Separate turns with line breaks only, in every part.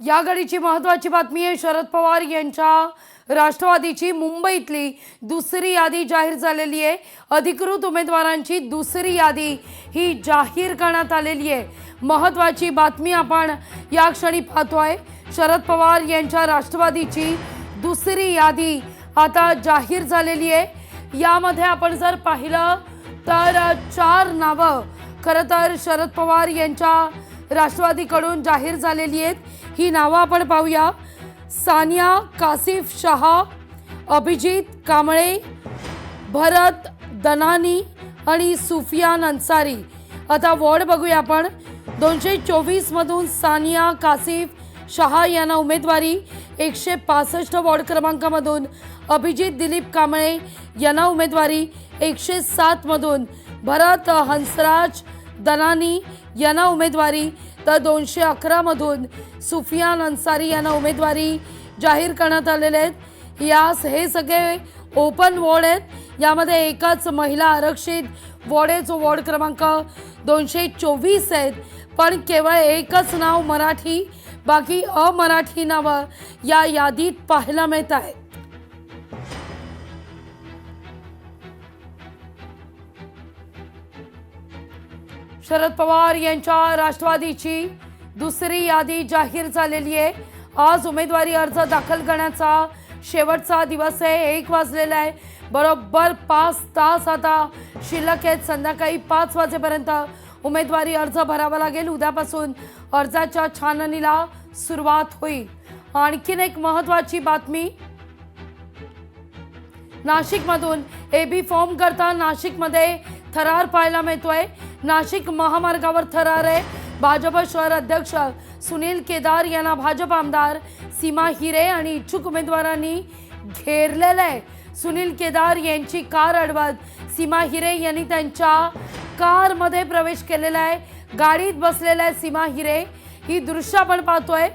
या घडीची महत्त्वाची बातमी आहे। शरद पवार यांच्या राष्ट्रवादीची मुंबईतली दुसरी यादी जाहीर झालेली आहे। अधिकृत उमेदवारांची दुसरी यादी ही जाहीर करण्यात आलेली आहे। महत्त्वाची बातमी आपण या क्षणी पाहतोय। शरद पवार यांच्या राष्ट्रवादीची दुसरी यादी आता जाहीर झालेली आहे। यामध्ये आपण जर पाहिलं तर 4 नावं खरं तर शरद पवार यांच्या राष्ट्रवादीकडून जाहीर झालेली आहेत। ही नावं आपण पाहूया। सानिया कासिफ शहा, अभिजित कांबळे, भरत दनानी आणि सुफियान अन्सारी। आता वॉर्ड बघूया आपण। 224 मधून सानिया कासिफ शहा यांना उमेदवारी। 165 वॉर्ड क्रमांकामधून अभिजित दिलीप कांबळे यांना उमेदवारी। 107 मधून भरत हंसराज दनानी यांना उमेदवारी। तर 211 मधून सुफियान अन्सारी यांना उमेदवारी जाहीर करण्यात आलेले आहेत। हे सगळे ओपन वॉर्ड आहेत। यामध्ये एकच महिला आरक्षित वॉर्ड आहे जो वॉर्ड क्रमांक 224 आहेत। पण केवळ एकच नाव मराठी, बाकी अमराठी नावं या यादीत पाहायला मिळत आहेत। शरद पवार यांच्या राष्ट्रवादीची दुसरी यादी जाहीर झालेली आहे। आज उमेदवारी अर्ज दाखल करण्याचा शेवटचा दिवस आहे। 1 वाजलेला आहे। बरोबर 5 तास आता शिल्लक आहेत। संध्याकाळी 5 वाजेपर्यंत उमेदवारी अर्ज भरावा लागेल। उद्यापासून अर्जाच्या छाननीला सुरुवात होईल। आणखीन एक महत्त्वाची बातमी, नाशिकमधून एबी फॉर्म करता नाशिकमध्ये थरार पाहायला मिळतोय। नाशिक महामार्गावर थरार आहे। भाजप शहर अध्यक्ष सुनील केदार यांना भाजप आमदार सीमा हिरे आणि इच्छुक उमेदवारांनी घेरलेलं आहे। सुनील केदार यांची कार अडवत सीमा हिरे यांनी त्यांच्या कारमध्ये प्रवेश केलेला आहे। गाडीत बसलेल्या आहे सीमा हिरे। ही दृश्य आपण पाहतोय।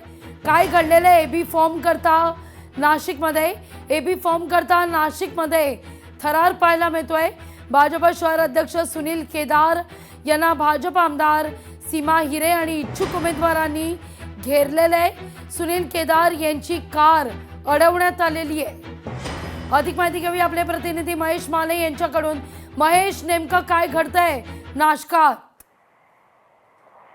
काय घडलेलं आहे एबी फॉर्म करता नाशिकमध्ये। एबी फॉर्म करता नाशिकमध्ये थरार पाहायला मिळतोय। भाजप शहर अध्यक्ष सुनील केदार यांना भाजप आमदार सीमा हिरे आणि इच्छुक उमेदवारांनी घेरलेले आहे। सुनील केदार यांची कार अडवण्यात आलेली आहे। अधिक माहिती घेऊया आपले प्रतिनिधी महेश माले यांच्याकडून। महेश, नेमकं काय घडतंय नाशकात?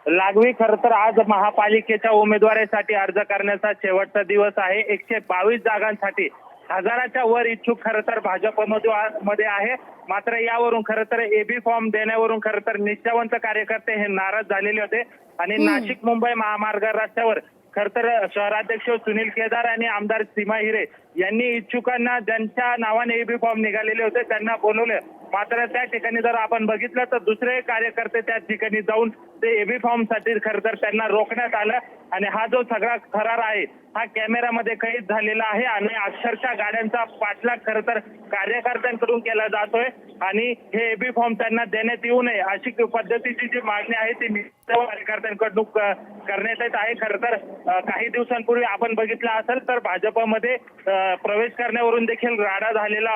लागवी खरं तर आज महापालिकेच्या उमेदवारीसाठी अर्ज करण्याचा शेवटचा दिवस आहे। 122 जागांसाठी हजाराच्या वर इच्छुक खरं तर भाजपमध्ये आहे। मात्र यावरून खरं तर एबी फॉर्म देण्यावरून खरं तर निष्ठावंत कार्यकर्ते हे नाराज झालेले होते आणि नाशिक मुंबई महामार्ग रस्त्यावर खरं तर शहराध्यक्ष सुनील केदार आणि आमदार सीमा हिरे यांनी इच्छुकांना ज्यांच्या नावाने एबी फॉर्म निघालेले होते त्यांना बोलवले। मात्र त्या ठिकाणी जर आपण बघितलं तर दुसरे कार्यकर्ते त्या ठिकाणी जाऊन ते एबी फॉर्म साठी खरं तर त्यांना रोखण्यात आलं आणि हा जो सगळा थरार आहे हा कॅमेरामध्ये कैद झालेला आहे आणि अक्षरशः गाड्यांचा पाठलाग खरं तर कार्यकर्त्यांकडून केला जातोय आणि हे एबी फॉर्म त्यांना देण्यात येऊ नये अशी पद्धतीची जी मागणी आहे ती कार्यकर्त्यांकडून करण्यात येत आहे। खरं तर काही दिवसांपूर्वी आपण बघितलं असेल तर भाजपमध्ये प्रवेश करण्यावरून देखील राडा झालेला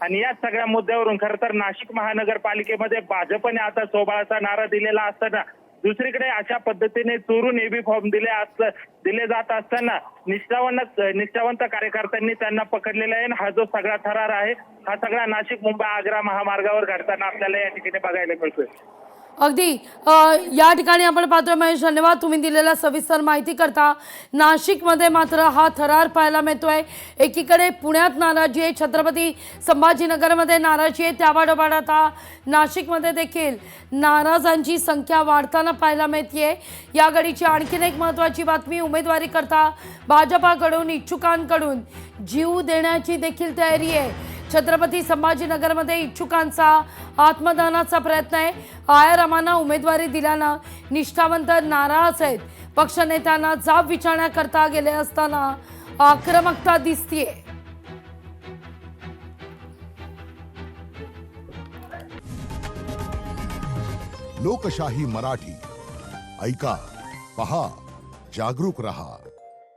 आणि या सगळ्या मुद्द्यावरून खरं तर नाशिक महानगरपालिकेमध्ये भाजपने आता सोबळाचा नारा दिलेला असताना दुसरीकडे अशा पद्धतीने चोरून एबी फॉर्म दिले जात असताना निष्ठावंत कार्यकर्त्यांनी त्यांना पकडलेला आहे। हा जो सगळा थरार आहे हा सगळा नाशिक मुंबई आग्रा महामार्गावर घडताना आपल्याला या ठिकाणी बघायला मिळतोय।
अगदी या ठिकाणी आपण पाहतोय। महेश, धन्यवाद तुम्ही दिलेल्या सविस्तर माहिती करता। नाशिकमध्ये मात्र हा थरार पाहायला मिळतोय। एकीकडे पुण्यात नाराजी आहे, छत्रपती संभाजीनगरमध्ये नाराजी आहे, त्यापाठोपाठ आता नाशिकमध्ये देखील नाराजांची संख्या वाढताना पाहायला मिळते। या घडीची आणखीन एक महत्त्वाची बातमी, उमेदवारी करता भाजपाकडून इच्छुकांकडून जीव देण्याची देखील तयारी आहे। छत्रपती संभाजीनगरमध्ये इच्छुकांचा आत्मदानाचा प्रयत्न आहे। आयारामांना उमेदवारी दिल्यानं निष्ठावंत नाराज आहेत। पक्षनेत्यांना जाब विचारण्याकरता गेले असताना आक्रमकता दिसतीये।
लोकशाही मराठी ऐका, पहा, जागरूक रहा।